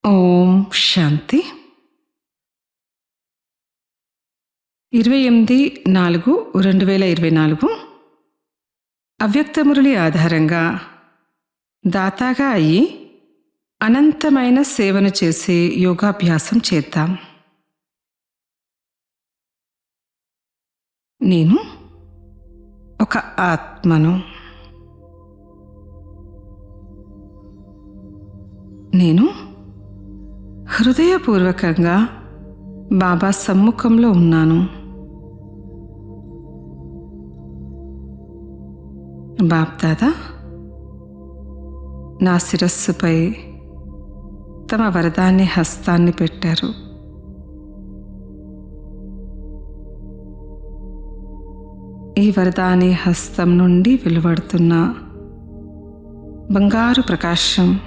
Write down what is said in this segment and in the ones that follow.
ఓం శాంతి. 28/4/2024 అవ్యక్త మురళి ఆధారంగా దాతాగా అయి అనంతమైన సేవను చేసే యోగాభ్యాసం చేద్దాం. నేను ఒక ఆత్మను. నేను హృదయపూర్వకంగా బాబా సమ్ముఖంలో ఉన్నాను. బాప్దాదా నా శిరస్సుపై తమ వరదాన్ని హస్తాన్ని పెట్టారు. ఈ వరదాని హస్తం నుండి వెలువడుతున్న బంగారు ప్రకాశం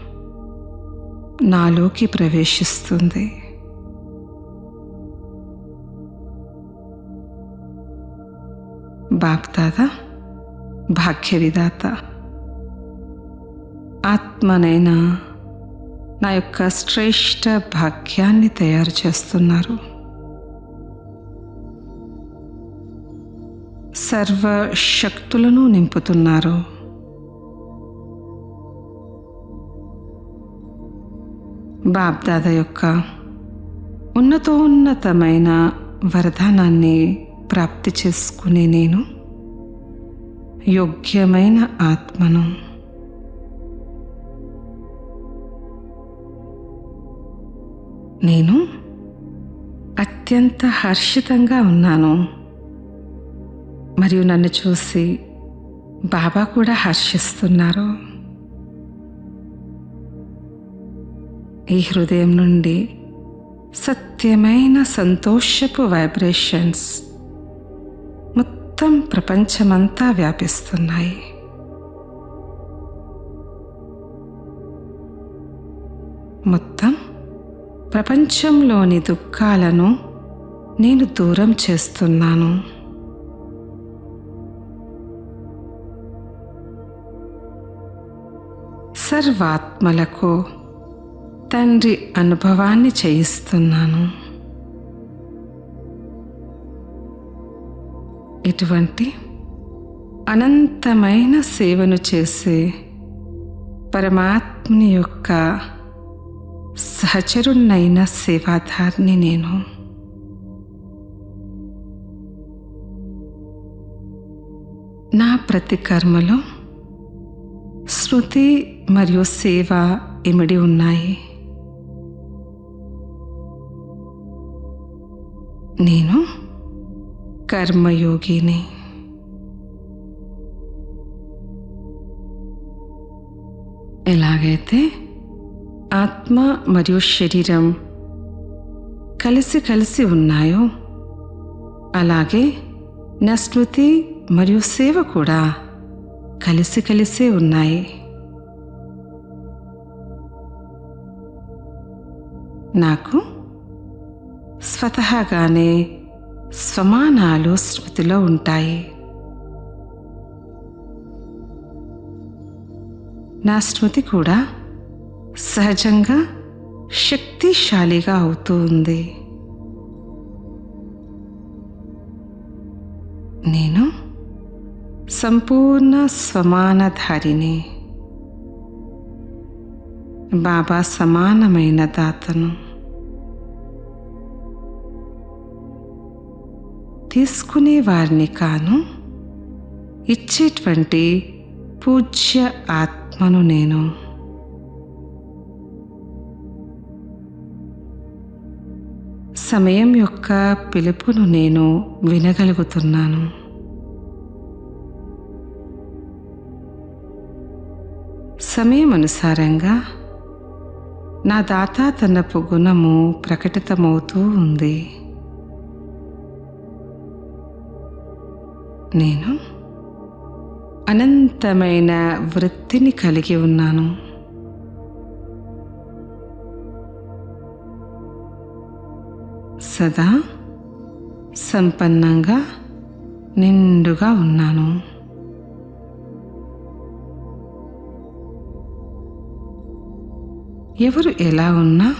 నాలోకి ప్రవేశిస్తుంది. బాప్దాదా భాగ్య విధాత ఆత్మనైన నా యొక్క శ్రేష్ఠ భాగ్యాన్ని తయారు చేస్తున్నారు. సర్వ శక్తులను నింపుతున్నారు. బాప్దాదా యొక్క ఉన్నతోన్నతమైన వరదానాన్ని ప్రాప్తి చేసుకునే నేను యోగ్యమైన ఆత్మను. నేను అత్యంత హర్షితంగా ఉన్నాను మరియు నన్ను చూసి బాబా కూడా హర్షిస్తున్నారు. ఈ హృదయం నుండి సత్యమైన సంతోషపు వైబ్రేషన్స్ మొత్తం ప్రపంచమంతా వ్యాపిస్తున్నాయి. మొత్తం ప్రపంచంలోని దుఃఖాలను నేను దూరం చేస్తున్నాను. సర్వాత్మలకు తండ్రి అనుభవాన్ని చేయిస్తున్నాను. ఇటువంటి అనంతమైన సేవను చేసే పరమాత్ముని యొక్క సహచరుణ్ణైన సేవాధారిని నేను. నా ప్రతి కర్మలో శృతి మరియు సేవ ఇమిడి ఉన్నాయి. నేను కర్మయోగిని. ఎలాగైతే ఆత్మ మరియు శరీరం కలిసి ఉన్నాయో అలాగే నా స్మృతి మరియు సేవ కూడా కలిసే ఉన్నాయి. నాకు స్వతహాగానే స్వమానాలు స్మృతిలో ఉంటాయి. నా స్మృతి కూడా సహజంగా శక్తిశాలిగా అవుతూ ఉంది. నేను సంపూర్ణ స్వమానధారిని. బాబా సమానమైన దాతను. తీసుకునే వారిని కాను, ఇచ్చేటువంటి పూజ్య ఆత్మను నేను. సమయం యొక్క పిలుపును నేను వినగలుగుతున్నాను. సమయం అనుసారంగా నా దాతాతనపు గుణము ప్రకటితమవుతూ ఉంది. నేను అనంతమైన వృత్తిని కలిగి ఉన్నాను. సదా సంపన్నంగా నిండుగా ఉన్నాను. ఎవరు ఎలా ఉన్నా,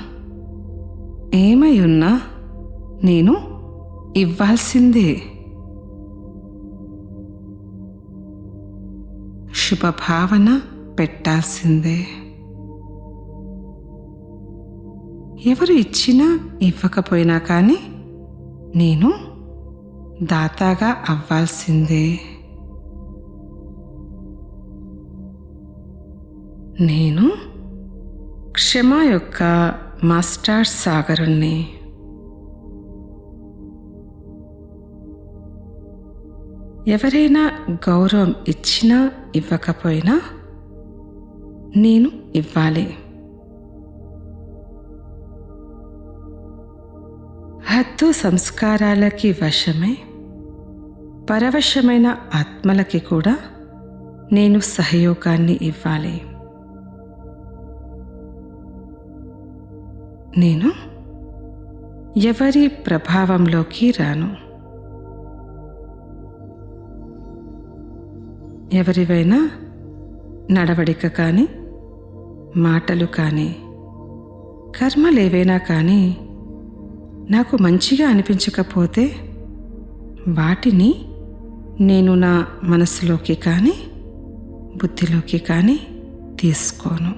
ఏమై ఉన్నా నేను ఇవ్వాల్సిందే. శుభభావన పెట్టాల్సిందే. ఎవరు ఇచ్చినా ఇవ్వకపోయినా కానీ నేను దాతాగా అవ్వాల్సిందే. నేను క్షమ యొక్క మాస్టర్ సాగరుణ్ణి. ఎవరైనా గౌరవం ఇచ్చినా ఇవ్వకపోయినా నేను ఇవ్వాలి. హద్దు సంస్కారాలకి వశమై పరవశమైన ఆత్మలకి కూడా నేను సహయోగాన్ని ఇవ్వాలి. నేను ఎవరి ప్రభావంలోకి రాను. ఎవరివైనా నడవడిక కానీ, మాటలు కానీ, కర్మలేవైనా కానీ నాకు మంచిగా అనిపించకపోతే వాటిని నేను నా మనసులోకి కానీ బుద్ధిలోకి కానీ తీసుకోను.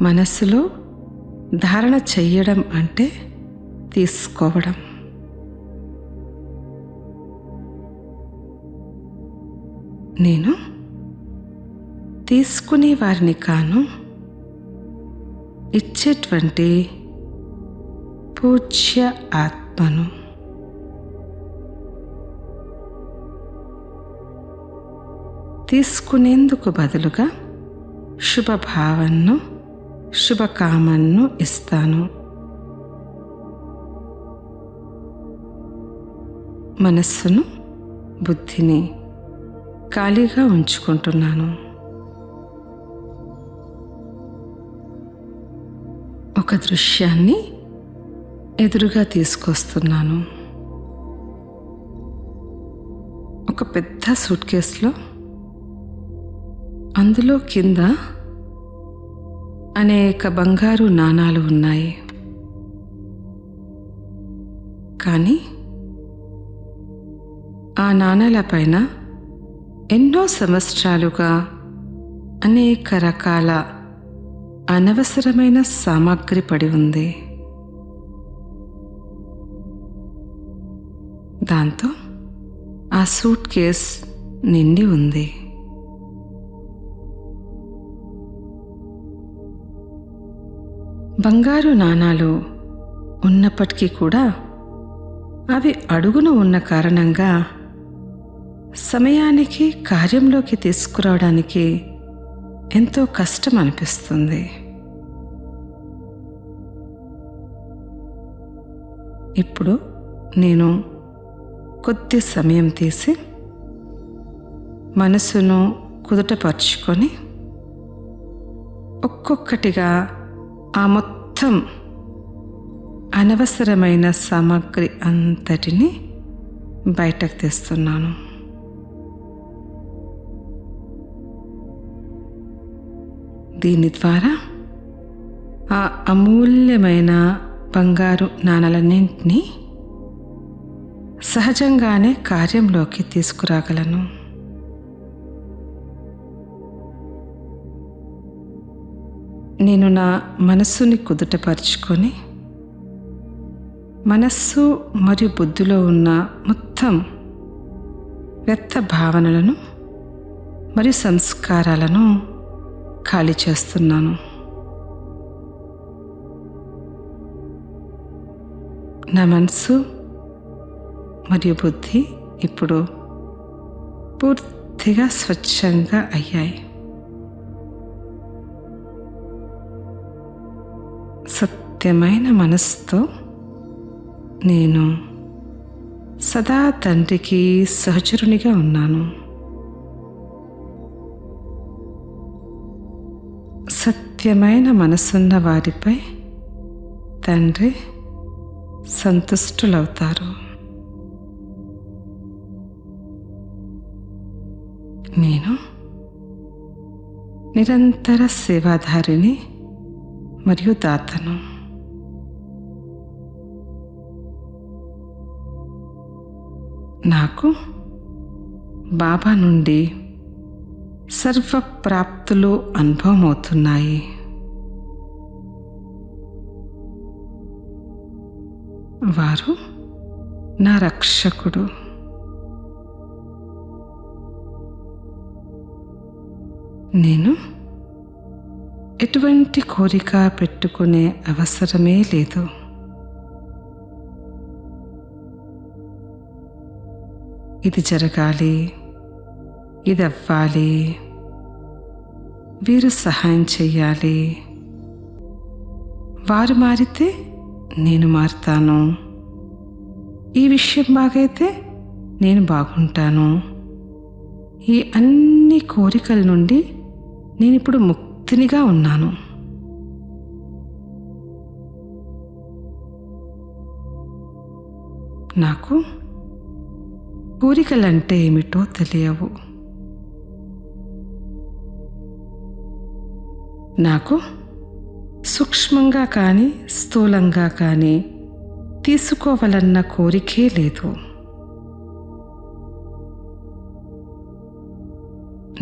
మనస్సులో ధారణ చెయ్యడం అంటే తీసుకోవడం. నేను తీసుకునే వారిని కాను, ఇచ్చేటువంటి పూజ్య ఆత్మను. తీసుకునేందుకు బదులుగా శుభభావనను, శుభకామనను ఇస్తాను. మనస్సును, బుద్ధిని ఖాళీగా ఉంచుకుంటున్నాను. ఒక దృశ్యాన్ని ఎదురుగా తీసుకొస్తున్నాను. ఒక పెద్ద సూట్ కేసులో అందులో కింద అనేక బంగారు నాణాలు ఉన్నాయి. కానీ ఆ నాణాల పైన ఎన్నో సంవత్సరాలుగా అనేక రకాల అనవసరమైన సామాగ్రి పడి ఉంది. దాంతో ఆ సూట్ కేస్ నిండి ఉంది. బంగారు నాణాలు ఉన్నప్పటికీ కూడా అవి అడుగున ఉన్న కారణంగా సమయానికి కార్యంలోకి తీసుకురావడానికి ఎంతో కష్టం అనిపిస్తుంది. ఇప్పుడు నేను కొద్ది సమయం తీసి మనసును కుదుటపరుచుకొని ఒక్కొక్కటిగా ఆ మొత్తం అనవసరమైన సామాగ్రి అంతటిని బయటకు తీస్తున్నాను. దీని ద్వారా ఆ అమూల్యమైన బంగారు నాణాలన్నింటినీ సహజంగానే కార్యంలోకి తీసుకురాగలను. నేను నా మనస్సుని కుదుటపరుచుకొని మనస్సు మరియు బుద్ధిలో ఉన్న మొత్తం వ్యర్థ భావనలను మరియు సంస్కారాలను ఖాళీ చేస్తున్నాను. నా మనసు మరియు బుద్ధి ఇప్పుడు పూర్తిగా స్వచ్ఛంగా అయ్యాయి. సత్యమైన మనసుతో నేను సదా తండ్రికి సహచరునిగా ఉన్నాను. సత్యమైన మనసున్న వారిపై తండ్రి సంతుష్టులవుతారు. నేను నిరంతర సేవాధారిని మరియు దాతను. నాకు బాబా నుండి సర్వప్రాప్తులు అనుభవమవుతున్నాయి. వారు నా రక్షకుడు. నేను ఎటువంటి కోరిక పెట్టుకునే అవసరమే లేదు. ఇది జరగాలి, ఇది అవ్వాలి, వీరు సహాయం చెయ్యాలి, వారు మారితే నేను మారుతాను, ఈ విషయం బాగైతే నేను బాగుంటాను. ఈ అన్ని కోరికల నుండి నేను ఇప్పుడు ముక్తినిగా ఉన్నాను. నాకు కోరికలంటే ఏమిటో తెలియవు. నాకు సూక్ష్మంగా కానీ స్థూలంగా కానీ తీసుకోవాలన్న కోరికే లేదు.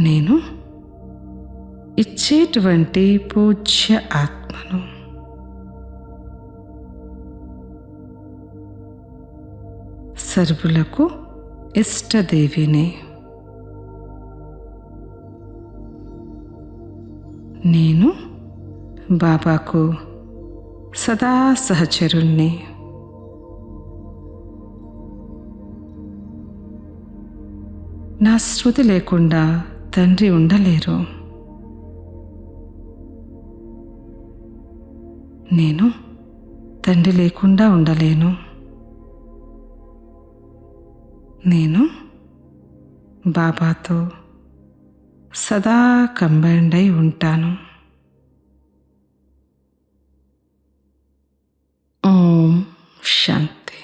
నేను ఇచ్చేటువంటి పూజ్య ఆత్మను. సర్వులకు ఇష్టదేవిని. నేను బాబాకు సదా సహచరుణ్ణి. నా శృతి లేకుండా తండ్రి ఉండలేరు. నేను తండ్రి లేకుండా ఉండలేను. నేను బాబాతో సదా కంబైండ్ అయి ఉంటాను. ఓం శాంతి.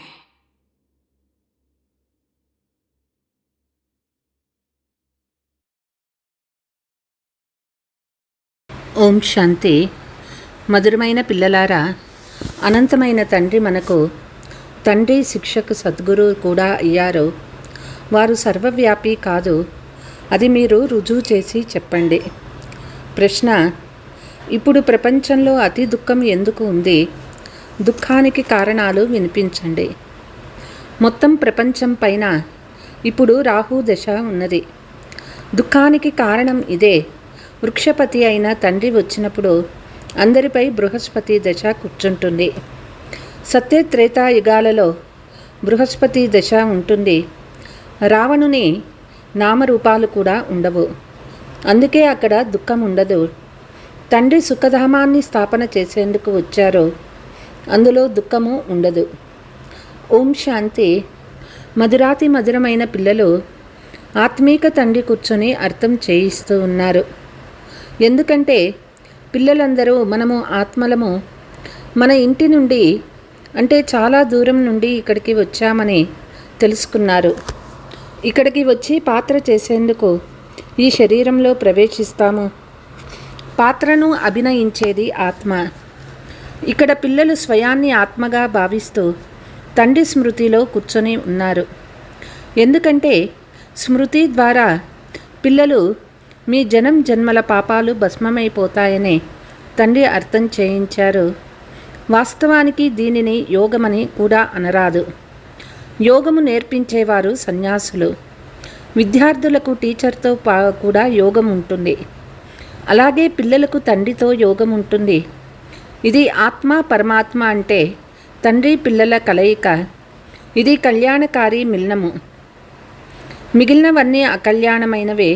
ఓం శాంతి. మధురమైన పిల్లలారా, అనంతమైన తండ్రి మనకు తండ్రి, శిక్షకు సద్గురు కూడా అయ్యారు. వారు సర్వవ్యాపి కాదు, అది మీరు రుజువు చేసి చెప్పండి. ప్రశ్న: ఇప్పుడు ప్రపంచంలో అతి దుఃఖం ఎందుకు ఉంది? దుఃఖానికి కారణాలు వినిపించండి. మొత్తం ప్రపంచం పైన ఇప్పుడు రాహు దశ ఉన్నది. దుఃఖానికి కారణం ఇదే. వృక్షపతి అయిన తండ్రి వచ్చినప్పుడు అందరిపై బృహస్పతి దశ కూర్చుంటుంది. సత్యత్రేతాయుగాలలో బృహస్పతి దశ ఉంటుంది. రావణుని నామరూపాలు కూడా ఉండవు. అందుకే అక్కడ దుఃఖం ఉండదు. తండ్రి సుఖధామాన్ని స్థాపన చేసేందుకు వచ్చారు, అందులో దుఃఖము ఉండదు. ఓం శాంతి. మధురాతి మధురమైన పిల్లలు ఆత్మీక తండ్రి కూర్చొని అర్థం చేయిస్తూ ఉన్నారు. ఎందుకంటే పిల్లలందరూ మనము ఆత్మలము, మన ఇంటి నుండి అంటే చాలా దూరం నుండి ఇక్కడికి వచ్చామని తెలుసుకున్నారు. ఇక్కడికి వచ్చి పాత్ర చేసేందుకు ఈ శరీరంలో ప్రవేశిస్తాము. పాత్రను అభినయించేది ఆత్మ. ఇక్కడ పిల్లలు స్వయాన్ని ఆత్మగా భావిస్తూ తండ్రి స్మృతిలో కూర్చొని ఉన్నారు. ఎందుకంటే స్మృతి ద్వారా పిల్లలు మీ జనం జన్మల పాపాలు భస్మమైపోతాయని తండ్రి అర్థం చేయించారు. వాస్తవానికి దీనిని యోగమని కూడా అనరాదు. యోగము నేర్పించేవారు సన్యాసులు. విద్యార్థులకు టీచర్తో కూడా యోగం ఉంటుంది. అలాగే పిల్లలకు తండ్రితో యోగం ఉంటుంది. ఇది ఆత్మ పరమాత్మ అంటే తండ్రి పిల్లల కలయిక. ఇది కళ్యాణకారి మిలనము. మిగిలినవన్నీ అకల్యాణమైనవే.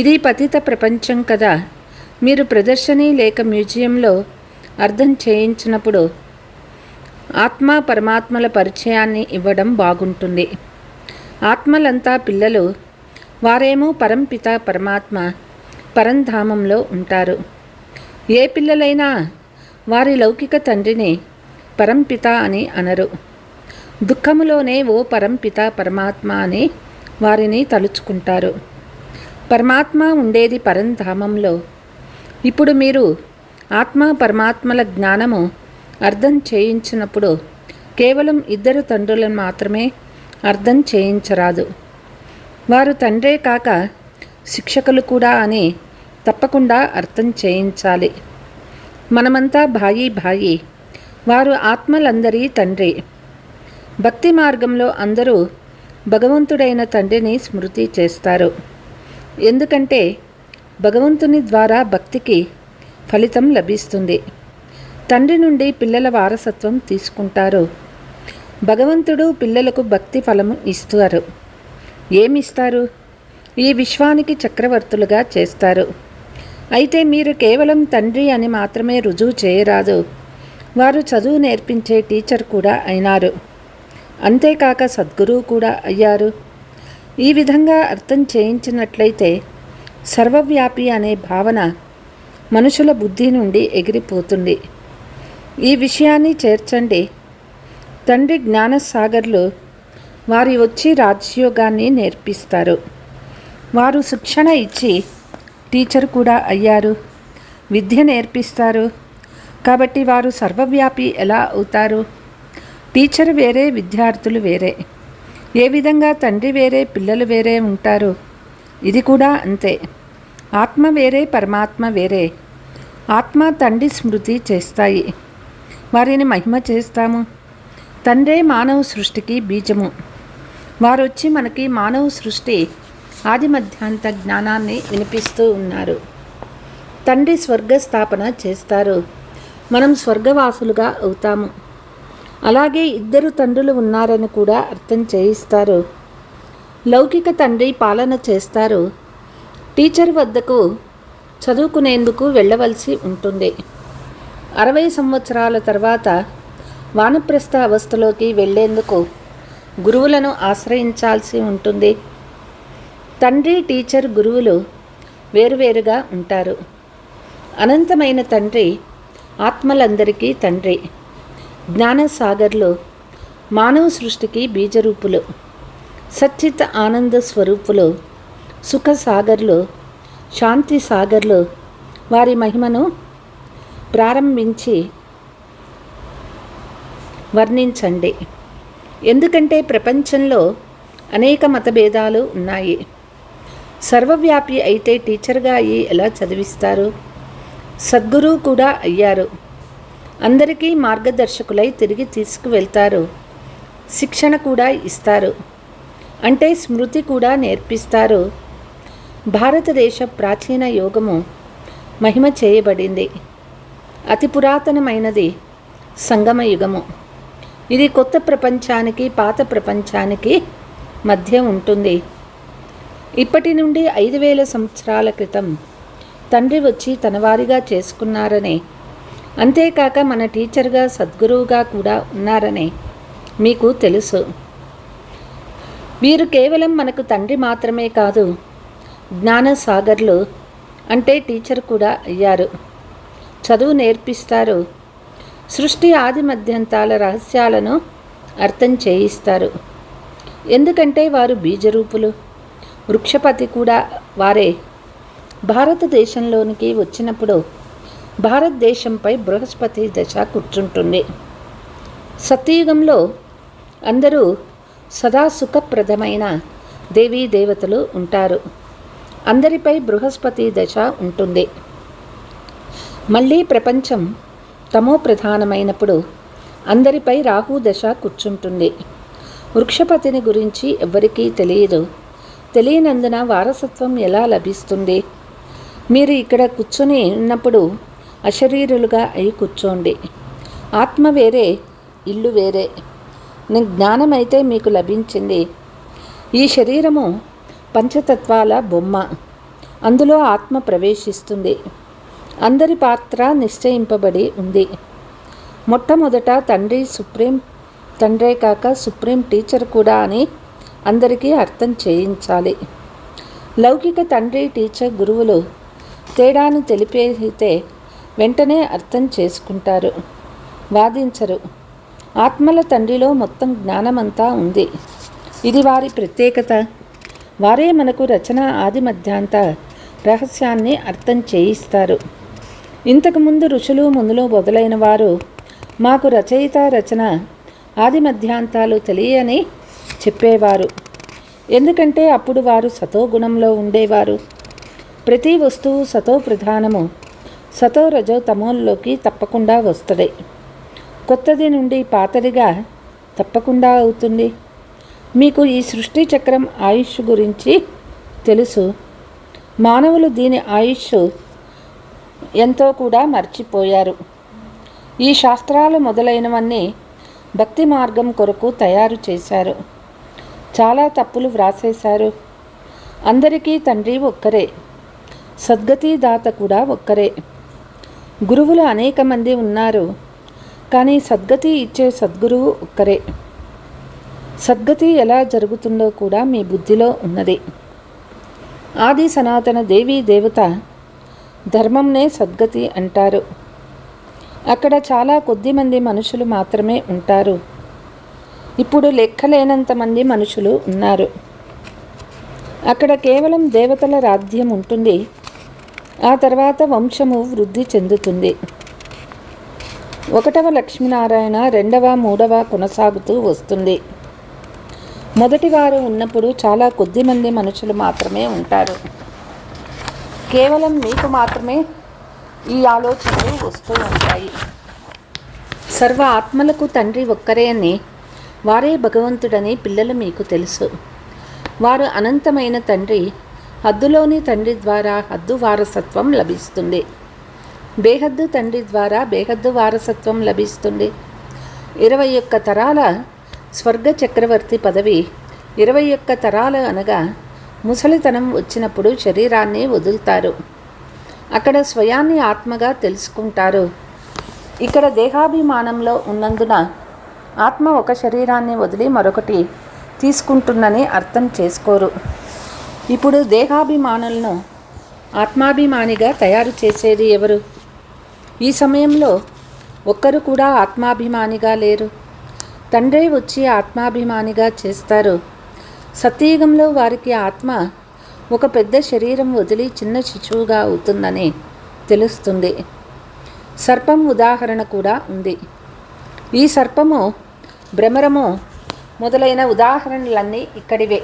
ఇది పతిత ప్రపంచం కదా. మీరు ప్రదర్శని లేక మ్యూజియంలో అర్థం చేయించినప్పుడు ఆత్మ పరమాత్మల పరిచయాన్ని ఇవ్వడం బాగుంటుంది. ఆత్మలంతా పిల్లలు, వారేమో పరంపిత పరమాత్మ పరంధామంలో ఉంటారు. ఏ పిల్లలైనా వారి లౌకిక తండ్రిని పరంపిత అని అనరు. దుఃఖములోనే ఓ పరంపిత పరమాత్మ అని వారిని తలుచుకుంటారు. పరమాత్మ ఉండేది పరంధామంలో. ఇప్పుడు మీరు ఆత్మ పరమాత్మల జ్ఞానము అర్థం చేయించినప్పుడు కేవలం ఇద్దరు తండ్రులను మాత్రమే అర్థం చేయించరాదు. వారు తండ్రే కాక శిక్షకులు కూడా అని తప్పకుండా అర్థం చేయించాలి. మనమంతా భాయి భాయి, వారు ఆత్మలందరి తండ్రి. భక్తి మార్గంలో అందరూ భగవంతుడైన తండ్రిని స్మృతి చేస్తారు. ఎందుకంటే భగవంతుని ద్వారా భక్తికి ఫలితం లభిస్తుంది. తండ్రి నుండి పిల్లల వారసత్వం తీసుకుంటారు. భగవంతుడు పిల్లలకు భక్తి ఫలము ఇస్తారు. ఏమిస్తారు? ఈ విశ్వానికి చక్రవర్తులుగా చేస్తారు. అయితే మీరు కేవలం తండ్రి అని మాత్రమే రుజువు చేయరాదు. వారు చదువు నేర్పించే టీచర్ కూడా అయినారు. అంతేకాక సద్గురువు కూడా అయ్యారు. ఈ విధంగా అర్థం చేయించినట్లయితే సర్వవ్యాపి అనే భావన మనుషుల బుద్ధి నుండి ఎగిరిపోతుంది. ఈ విషయాన్ని చేర్చండి. తండ్రి జ్ఞానసాగర్లు వారి వచ్చి రాజయోగాన్ని నేర్పిస్తారు. వారు శిక్షణ ఇచ్చి టీచర్ కూడా అయ్యారు, విద్య నేర్పిస్తారు. కాబట్టి వారు సర్వవ్యాపి ఎలా అవుతారు? టీచర్ వేరే, విద్యార్థులు వేరే. ఏ విధంగా తండ్రి వేరే, పిల్లలు వేరే ఉంటారు, ఇది కూడా అంతే. ఆత్మ వేరే, పరమాత్మ వేరే. ఆత్మ తండ్రి స్మృతి చేస్తాయి, వారిని మహిమ చేస్తాము. తండ్రే మానవ సృష్టికి బీజము. వారొచ్చి మనకి మానవ సృష్టి ఆది మధ్యాంత జ్ఞానాన్ని వినిపిస్తూ ఉన్నారు. తండ్రి స్వర్గ స్థాపన చేస్తారు, మనం స్వర్గవాసులుగా అవుతాము. అలాగే ఇద్దరు తండ్రులు ఉన్నారని కూడా అర్థం చేయిస్తారు. లౌకిక తండ్రి పాలన చేస్తారు. టీచర్ వద్దకు చదువుకునేందుకు వెళ్ళవలసి ఉంటుంది. 60 సంవత్సరాల తర్వాత వానప్రస్థ అవస్థలోకి వెళ్ళేందుకు గురువులను ఆశ్రయించాల్సి ఉంటుంది. తండ్రి, టీచర్, గురువులు వేరువేరుగా ఉంటారు. అనంతమైన తండ్రి ఆత్మలందరికీ తండ్రి. జ్ఞానసాగర్లు మానవ సృష్టికి బీజరూపులు. సచ్చిత్ ఆనంద స్వరూపులు, సుఖసాగర్లు, శాంతి సాగర్లు. వారి మహిమను ప్రారంభించి వర్ణించండి. ఎందుకంటే ప్రపంచంలో అనేక మతభేదాలు ఉన్నాయి. సర్వవ్యాపి అయితే టీచర్గా అయ్యి ఎలా చదివిస్తారు? సద్గురువు కూడా అయ్యారు. అందరికీ మార్గదర్శకులై తిరిగి తీసుకువెళ్తారు. శిక్షణ కూడా ఇస్తారు, అంటే స్మృతి కూడా నేర్పిస్తారు. భారతదేశ ప్రాచీన యోగము మహిమ చేయబడింది. అతి పురాతనమైనది సంగమ యుగము. ఇది కొత్త ప్రపంచానికి, పాత ప్రపంచానికి మధ్య ఉంటుంది. ఇప్పటి నుండి 5000 సంవత్సరాల క్రితం తండ్రి వచ్చి తనవారిగా చేసుకున్నారని, అంతేకాక మన టీచర్గా, సద్గురువుగా కూడా ఉన్నారని మీకు తెలుసు. వీరు కేవలం మనకు తండ్రి మాత్రమే కాదు, జ్ఞానసాగర్లు అంటే టీచర్ కూడా అయ్యారు. చదువు నేర్పిస్తారు. సృష్టి ఆది మధ్యంతాల రహస్యాలను అర్థం చేయిస్తారు. ఎందుకంటే వారు బీజరూపులు. వృక్షపతి కూడా వారే. భారతదేశంలోనికి వచ్చినప్పుడు భారతదేశంపై బృహస్పతి దశ కూర్చుంటుంది. సత్యయుగంలో అందరూ సదా సుఖప్రదమైన దేవీ దేవతలు ఉంటారు. అందరిపై బృహస్పతి దశ ఉంటుంది. మళ్ళీ ప్రపంచం తమో ప్రధానమైనప్పుడు అందరిపై రాహు దశ కూర్చుంటుంది. వృక్షపతిని గురించి ఎవ్వరికీ తెలియదు. తెలియనందున వారసత్వం ఎలా లభిస్తుంది? మీరు ఇక్కడ కూర్చొని ఉన్నప్పుడు అశరీరులుగా అయి కూర్చోండి. ఆత్మ వేరే, ఇల్లు వేరే. జ్ఞానమైతే మీకు లభించింది. ఈ శరీరము పంచతత్వాల బొమ్మ. అందులో ఆత్మ ప్రవేశిస్తుంది. అందరి పాత్ర నిశ్చయింపబడి ఉంది. మొట్టమొదట తండ్రి సుప్రీం తండ్రే కాక సుప్రీం టీచర్ కూడా అని అందరికీ అర్థం చేయించాలి. లౌకిక తండ్రి, టీచర్, గురువులు తేడాను తెలిపేస్తే వెంటనే అర్థం చేసుకుంటారు, వాదించరు. ఆత్మల తండ్రిలో మొత్తం జ్ఞానమంతా ఉంది. ఇది వారి ప్రత్యేకత. వారే మనకు రచన ఆది మధ్యాంత రహస్యాన్ని అర్థం చేయిస్తారు. ఇంతకుముందు ఋషులు మునులు మొదలైన వారు మాకు రచయిత రచన ఆది మధ్యాంతాలు తెలియని చెప్పేవారు. ఎందుకంటే అప్పుడు వారు సతోగుణంలో ఉండేవారు. ప్రతి వస్తువు సతో ప్రధానము, సతో రజో తమోల్లోకి తప్పకుండా వస్తుంది. కొత్తది నుండి పాతదిగా తప్పకుండా అవుతుంది. మీకు ఈ సృష్టి చక్రం ఆయుష్ గురించి తెలుసు. మానవులు దీని ఆయుష్ ఎంతో కూడా మర్చిపోయారు. ఈ శాస్త్రాలు మొదలైనవన్నీ భక్తి మార్గం కొరకు తయారు చేశారు. చాలా తప్పులు వ్రాసేశారు. అందరికీ తండ్రి ఒక్కరే, సద్గతి దాత కూడా ఒక్కరే. గురువులు అనేక మంది ఉన్నారు, కానీ సద్గతి ఇచ్చే సద్గురువు ఒక్కరే. సద్గతి ఎలా జరుగుతుందో కూడా మీ బుద్ధిలో ఉన్నది. ఆది సనాతన దేవీ దేవత ధర్మంనే సద్గతి అంటారు. అక్కడ చాలా కొద్దిమంది మనుషులు మాత్రమే ఉంటారు. ఇప్పుడు లెక్కలేనంత మంది మనుషులు ఉన్నారు. అక్కడ కేవలం దేవతల రాజ్యం ఉంటుంది. ఆ తర్వాత వంశము వృద్ధి చెందుతుంది. 1వ లక్ష్మీనారాయణ 2వ 3వ కొనసాగుతూ వస్తుంది. మొదటివారు ఉన్నప్పుడు చాలా కొద్దిమంది మనుషులు మాత్రమే ఉంటారు. కేవలం మీకు మాత్రమే ఈ ఆలోచనలు వస్తూ ఉంటాయి. సర్వ ఆత్మలకు తండ్రి ఒక్కరే అని, వారే భగవంతుడని పిల్లలు మీకు తెలుసు. వారు అనంతమైన తండ్రి, హద్దులోని తండ్రి ద్వారా హద్దు వారసత్వం లభిస్తుంది. బేహద్దు తండ్రి ద్వారా బేహద్దు వారసత్వం లభిస్తుంది. 21 తరాల స్వర్గ చక్రవర్తి పదవి 21 తరాలు అనగా ముసలితనం వచ్చినప్పుడు శరీరాన్ని వదులుతారు. అక్కడ స్వయాన్ని ఆత్మగా తెలుసుకుంటారు. ఇక్కడ దేహాభిమానంలో ఉన్నందున ఆత్మ ఒక శరీరాన్ని వదిలి మరొకటి తీసుకుంటుందని అర్థం చేసుకోరు. ఇప్పుడు దేహాభిమానులను ఆత్మాభిమానిగా తయారు చేసేది ఎవరు? ఈ సమయంలో ఒక్కరు కూడా ఆత్మాభిమానిగా లేరు. తండ్రే వచ్చి ఆత్మాభిమానిగా చేస్తారు. సత్యయుగంలో వారికి ఆత్మ ఒక పెద్ద శరీరం వదిలి చిన్న శిశువుగా అవుతుందని తెలుస్తుంది. సర్పం ఉదాహరణ కూడా ఉంది. ఈ సర్పము, భ్రమరము మొదలైన ఉదాహరణలన్నీ ఇక్కడివే,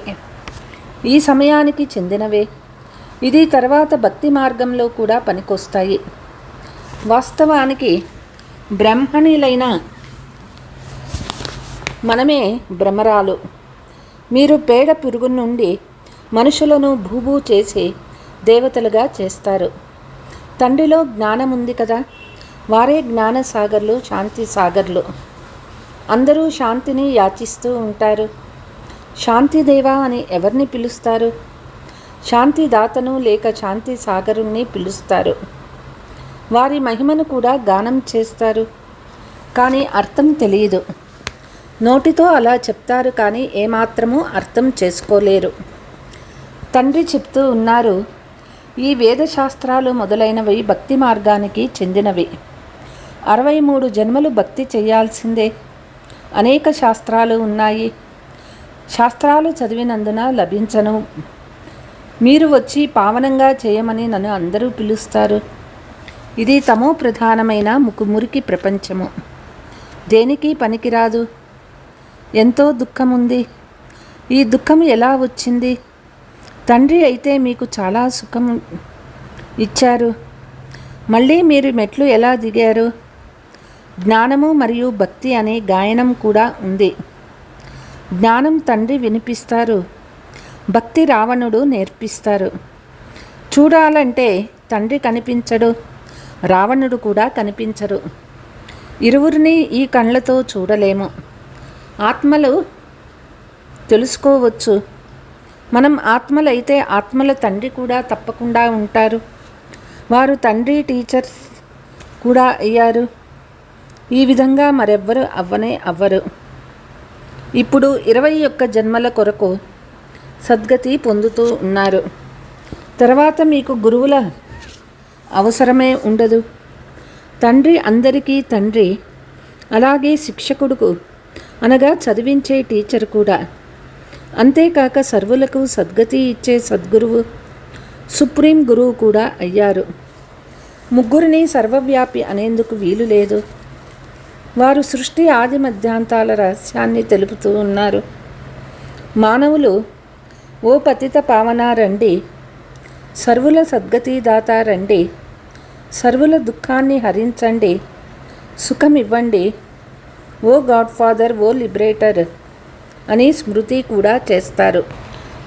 ఈ సమయానికి చెందినవే. ఇది తర్వాత భక్తి మార్గంలో కూడా పనికొస్తాయి. వాస్తవానికి బ్రహ్మణులైన మనమే భ్రమరాలు. మీరు పేడ పురుగు నుండి మనుషులను భూభూ చేసి దేవతలుగా చేస్తారు. తండ్రిలో జ్ఞానం ఉంది కదా, వారే జ్ఞాన సాగర్లు, శాంతి సాగర్లు. అందరూ శాంతిని యాచిస్తూ ఉంటారు. శాంతిదేవా అని ఎవరిని పిలుస్తారు? శాంతిదాతను లేక శాంతి సాగరుణ్ణి పిలుస్తారు. వారి మహిమను కూడా గానం చేస్తారు, కానీ అర్థం తెలియదు. నోటితో అలా చెప్తారు, కానీ ఏమాత్రమూ అర్థం చేసుకోలేరు. తండ్రి చెప్తూ ఉన్నారు, ఈ వేదశాస్త్రాలు మొదలైనవి భక్తి మార్గానికి చెందినవి. 63 జన్మలు భక్తి చేయాల్సిందే. అనేక శాస్త్రాలు ఉన్నాయి. శాస్త్రాలు చదివినందున లభించను. మీరు వచ్చి పావనంగా చేయమని నన్ను అందరూ పిలుస్తారు. ఇది తమో ప్రధానమైన మురికి ప్రపంచము. దేనికి పనికిరాదు. ఎంతో దుఃఖముంది. ఈ దుఃఖం ఎలా వచ్చింది? తండ్రి అయితే మీకు చాలా సుఖం ఇచ్చారు. మళ్ళీ మీరు మెట్లు ఎలా దిగారు? జ్ఞానము మరియు భక్తి అనే గాయనం కూడా ఉంది. జ్ఞానం తండ్రి వినిపిస్తారు, భక్తి రావణుడు నేర్పిస్తారు. చూడాలంటే తండ్రి కనిపించడు, రావణుడు కూడా కనిపించరు. ఇరువురిని ఈ కళ్ళతో చూడలేము. ఆత్మలు తెలుసుకోవచ్చు. మనం ఆత్మలైతే ఆత్మల తండ్రి కూడా తప్పకుండా ఉంటారు. వారు తండ్రి టీచర్స్ కూడా అయ్యారు. ఈ విధంగా మరెవ్వరు అవ్వరు. ఇప్పుడు 21 జన్మల కొరకు సద్గతి పొందుతూ ఉన్నారు. తర్వాత మీకు గురువుల అవసరమే ఉండదు. తండ్రి అందరికీ తండ్రి, అలాగే శిక్షకుడుకు అనగా చదివించే టీచర్ కూడా. అంతేకాక సర్వులకు సద్గతి ఇచ్చే సద్గురువు, సుప్రీం గురువు కూడా అయ్యారు. ముగ్గురిని సర్వవ్యాపి అనేందుకు వీలు లేదు. వారు సృష్టి ఆది మధ్యాంతాల రహస్యాన్ని తెలుపుతూ ఉన్నారు. మానవులు, ఓ పతిత పావన రండి, సర్వుల సద్గతిదాత రండి, సర్వుల దుఃఖాన్ని హరించండి, సుఖమివ్వండి, ఓ గాడ్ ఫాదర్, ఓ లిబరేటర్ అని స్మృతి కూడా చేస్తారు.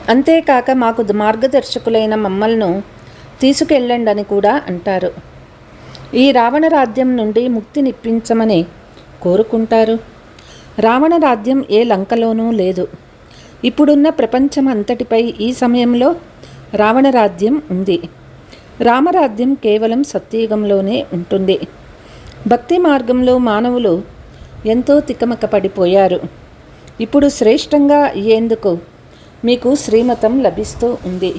అంతేకాక మాకు మార్గదర్శకులైన మమ్మల్ని తీసుకెళ్ళండి అని కూడా అంటారు. ఈ రావణ రాజ్యం నుండి ముక్తినిప్పించమని కోరుకుంటారు. రావణ రాజ్యం ఏ లంకలోనూ లేదు. ఇప్పుడున్న ప్రపంచం అంతటిపై ఈ సమయంలో రావణ రాజ్యం ఉంది. రామరాజ్యం కేవలం సత్యయుగంలోనే ఉంటుంది. భక్తి మార్గంలో మానవులు ఎంతో తికమక పడిపోయారు. ఇప్పుడు శ్రేష్టంగా అయ్యేందుకు మీకు శ్రీమతం లభిస్తూ ఉంది.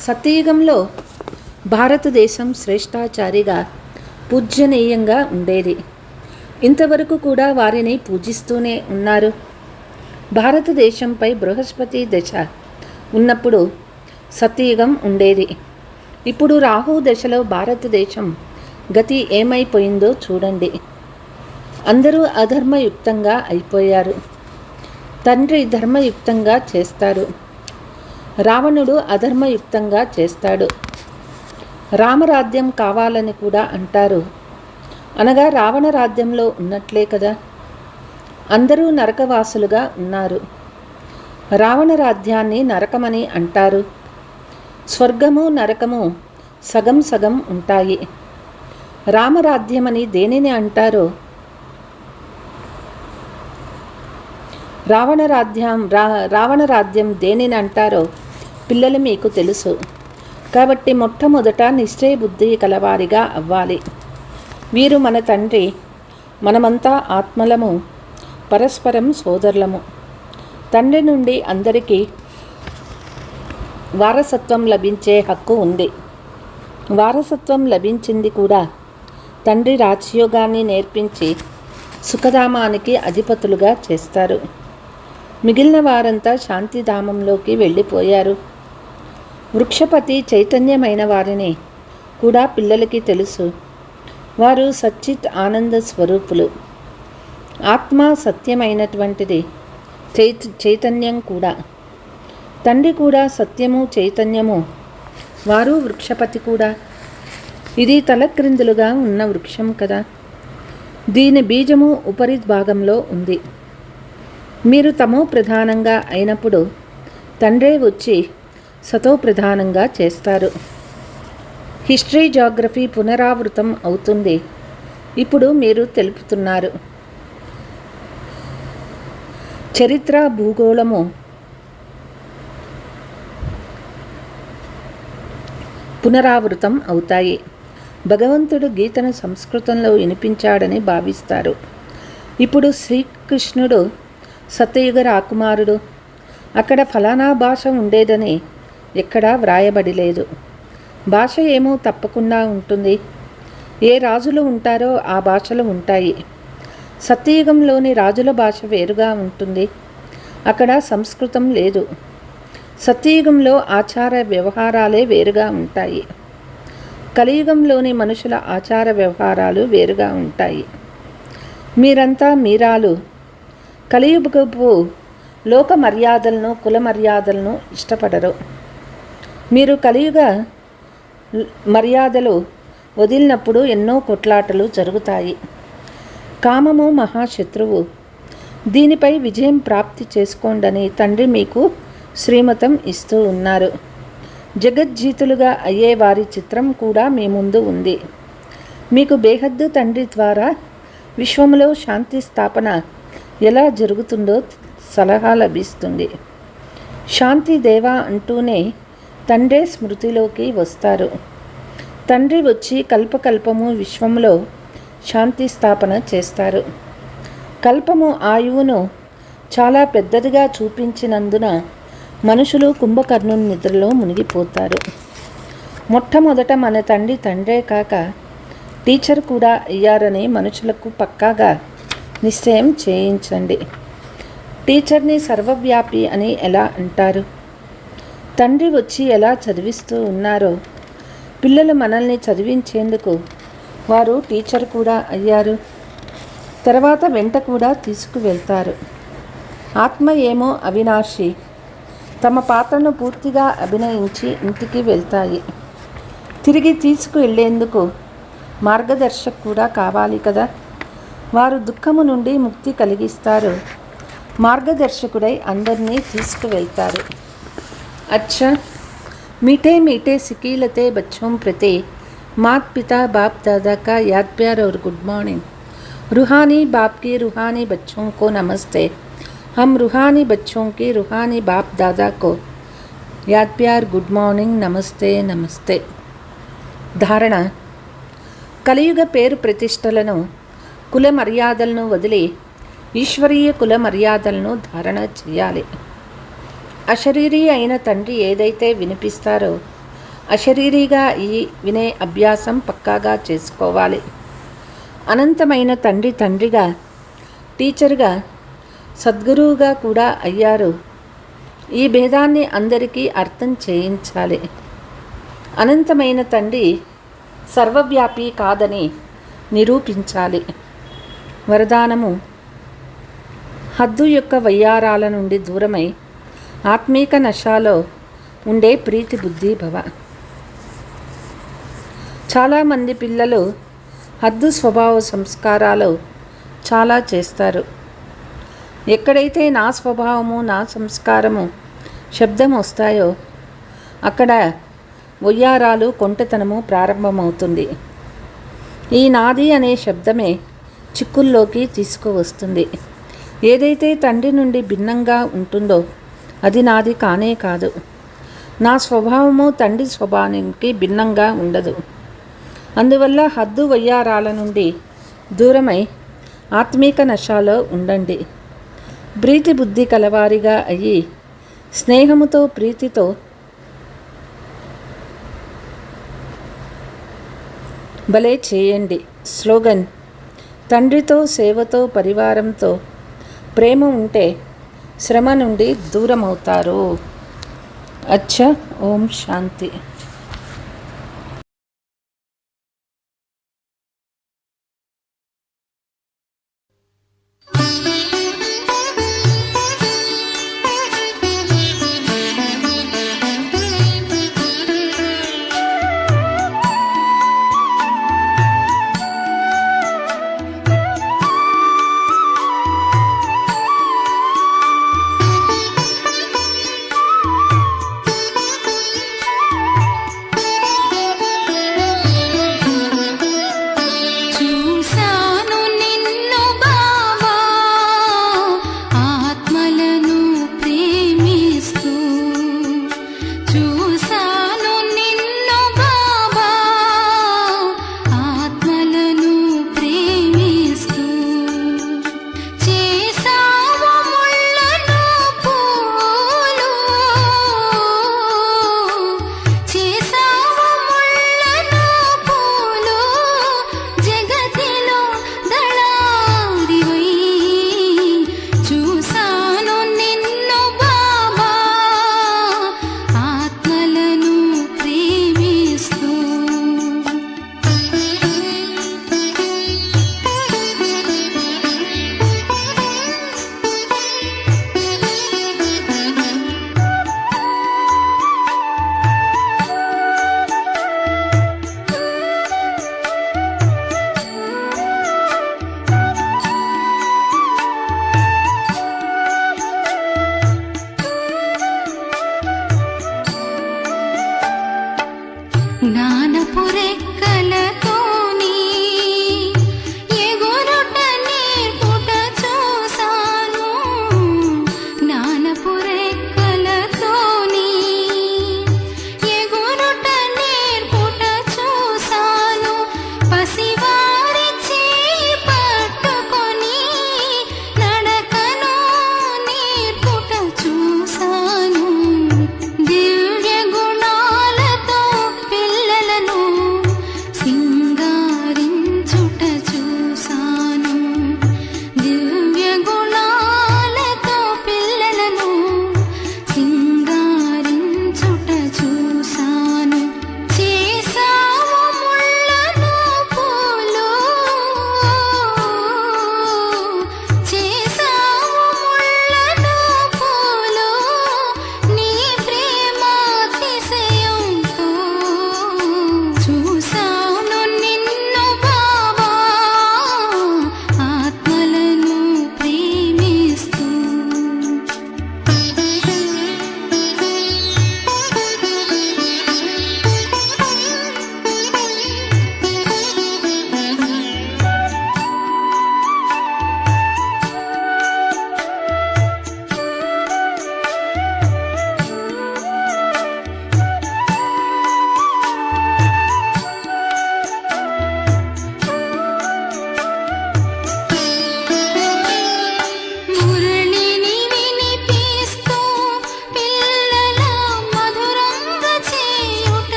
సత్యయుగంలో భారతదేశం శ్రేష్టాచారిగా పూజ్యనీయంగా ఉండేది. ఇంతవరకు కూడా వారిని పూజిస్తూనే ఉన్నారు. భారతదేశంపై బృహస్పతి దశ ఉన్నప్పుడు సత్యయుగం ఉండేది. ఇప్పుడు రాహు దశలో భారతదేశం గతి ఏమైపోయిందో చూడండి. అందరూ అధర్మయుక్తంగా అయిపోయారు. తండ్రి ధర్మయుక్తంగా చేస్తాడు, రావణుడు అధర్మయుక్తంగా చేస్తాడు. రామరాజ్యం కావాలని కూడా అంటారు. అనగా రావణ రాజ్యంలో ఉన్నట్లే కదా. అందరూ నరకవాసులుగా ఉన్నారు. రావణ రాజ్యాన్ని నరకమని అంటారు. స్వర్గము నరకము సగం సగం ఉంటాయి. రామరాజ్యమని దేనిని అంటారో, రావణ రాజ్యం దేనిని అంటారో పిల్లలు మీకు తెలుసు. కాబట్టి మొట్టమొదట నిశ్చయ బుద్ధి కలవారిగా అవ్వాలి. వీరు మన తండ్రి, మనమంతా ఆత్మలము, పరస్పరం సోదరులము. తండ్రి నుండి అందరికీ వారసత్వం లభించే హక్కు ఉంది. వారసత్వం లభించింది కూడా తండ్రి రాజయోగాన్ని నేర్పించి సుఖధామానికి అధిపతులుగా చేస్తారు. మిగిలిన వారంతా శాంతిధామంలోకి వెళ్ళిపోయారు. వృక్షపతి చైతన్యమైన వారిని కూడా పిల్లలకి తెలుసు. వారు సచ్చిత్ ఆనంద స్వరూపులు. ఆత్మ సత్యమైనటువంటిది, చైతన్యం కూడా. తండ్రి కూడా సత్యము, చైతన్యము. వారు వృక్షపతి కూడా. ఇది తలక్రిందులుగా ఉన్న వృక్షం కదా. దీని బీజము ఉపరి భాగంలో ఉంది. మీరు తమో ప్రధానంగా అయినప్పుడు తండ్రే వచ్చి సతో ప్రధానంగా చేస్తారు. హిస్టరీ, జాగ్రఫీ పునరావృతం అవుతుంది. ఇప్పుడు మీరు తెలుపుతున్నారు. చరిత్ర, భూగోళము పునరావృతం అవుతాయి. భగవంతుడు గీతను సంస్కృతంలో వినిపించాడని భావిస్తారు. ఇప్పుడు శ్రీకృష్ణుడు సత్యయుగ రాకుమారుడు. అక్కడ ఫలానా భాష ఉండేదని ఎక్కడా వ్రాయబడి లేదు. భాష ఏమో తప్పకుండా ఉంటుంది. ఏ రాజులు ఉంటారో ఆ భాషలు ఉంటాయి. సత్యయుగంలోని రాజుల భాష వేరుగా ఉంటుంది. అక్కడ సంస్కృతం లేదు. సత్యయుగంలో ఆచార వ్యవహారాలే వేరుగా ఉంటాయి. కలియుగంలోని మనుషుల ఆచార వ్యవహారాలు వేరుగా ఉంటాయి. మీరంతా మీరాలు. కలియుగపు లోక మర్యాదలను, కుల మర్యాదలను ఇష్టపడరు. మీరు కలియుగ మర్యాదలు వదిలినప్పుడు ఎన్నో కొట్లాటలు జరుగుతాయి. కామము మహాశత్రువు. దీనిపై విజయం ప్రాప్తి చేసుకోండని తండ్రి మీకు శ్రీమతం ఇస్తూ ఉన్నారు. జగజ్జీతులుగా అయ్యే వారి చిత్రం కూడా మీ ముందు ఉంది. మీకు బేహద్దు తండ్రి ద్వారా విశ్వంలో శాంతి స్థాపన ఎలా జరుగుతుందో సలహా లభిస్తుంది. శాంతి దేవా అంటూనే తండ్రే స్మృతిలోకి వస్తారు. తండ్రి వచ్చి కల్పకల్పము విశ్వంలో శాంతి స్థాపన చేస్తారు. కల్పము ఆయువును చాలా పెద్దదిగా చూపించినందున మనుషులు కుంభకర్ణుని నిద్రలో మునిగిపోతారు. మొట్టమొదట మన తండ్రి తండ్రే కాక టీచర్ కూడా అయ్యారని మనుషులకు పక్కాగా నిశ్చయం చేయించండి. టీచర్ని సర్వవ్యాపి అని ఎలా అంటారు? తండ్రి వచ్చి ఎలా చదివిస్తూ ఉన్నారో పిల్లలు మనల్ని చదివించేందుకు వారు టీచర్ కూడా అయ్యారు. తర్వాత వెంట కూడా తీసుకువెళ్తారు. ఆత్మ ఏమో అవినాశి. తమ పాత్రను పూర్తిగా అభినయించి ఇంటికి వెళ్తాయి. తిరిగి తీసుకువెళ్లేందుకు మార్గదర్శక్ కూడా కావాలి కదా. వారు దుఃఖము నుండి ముక్తి కలిగిస్తారు. మార్గదర్శకుడై అందరినీ తీసుకువెళ్తారు. अच्छा, मीठे मीठे सिकीलते बच्चों प्रति मात पिता बाप दादा का याद प्यार और गुड मॉर्निंग। रूहानी बाप की रूहानी बच्चों को नमस्ते। हम रूहानी बच्चों की रूहानी बाप दादा को याद प्यार गुड मॉर्निंग नमस्ते नमस्ते। ధారణ: కలియుగ పేరు ప్రతిష్టలను, కుల మర్యాదలను వదిలి ఈశ్వరీయ కుల మర్యాదలను ధారణ చేయాలి. అశరీరీ అయిన తండ్రి ఏదైతే వినిపిస్తారో అశరీరీగా వినే అభ్యాసం పక్కాగా చేసుకోవాలి. అనంతమైన తండ్రి తండ్రిగా, టీచర్గా, సద్గురువుగా కూడా అయ్యారు. ఈ భేదాన్ని అందరికీ అర్థం చేయించాలి. అనంతమైన తండ్రి సర్వవ్యాపి కాదని నిరూపించాలి. వరదానము: హద్దు యొక్క వయ్యారాల నుండి దూరమై ఆత్మీక నశాలో ఉండే ప్రీతి బుద్ధి భవ. చాలామంది పిల్లలు హద్దు స్వభావ సంస్కారాలు చాలా చేస్తారు. ఎక్కడైతే నా స్వభావము, నా సంస్కారము శబ్దం వస్తాయో అక్కడ వయ్యారాలు, కొంటతనము ప్రారంభమవుతుంది. ఈ నాది అనే శబ్దమే చిక్కుల్లోకి తీసుకువస్తుంది. ఏదైతే తండ్రి నుండి భిన్నంగా ఉంటుందో అది నాది కానే కాదు. నా స్వభావము తండ్రి స్వభావానికి భిన్నంగా ఉండదు. అందువల్ల హద్దు వయ్యారాల నుండి దూరమై ఆత్మీక నశాలో ఉండండి. ప్రీతి బుద్ధి కలవారిగా అయ్యి స్నేహముతో, ప్రీతితో భలే చేయండి. స్లోగన్: తండ్రితో, సేవతో, పరివారంతో ప్రేమ ఉంటే శ్రమ నుండి దూరమవుతారు. అచ్చా, ఓం శాంతి. ಜ್ಞಾನಪುರೆ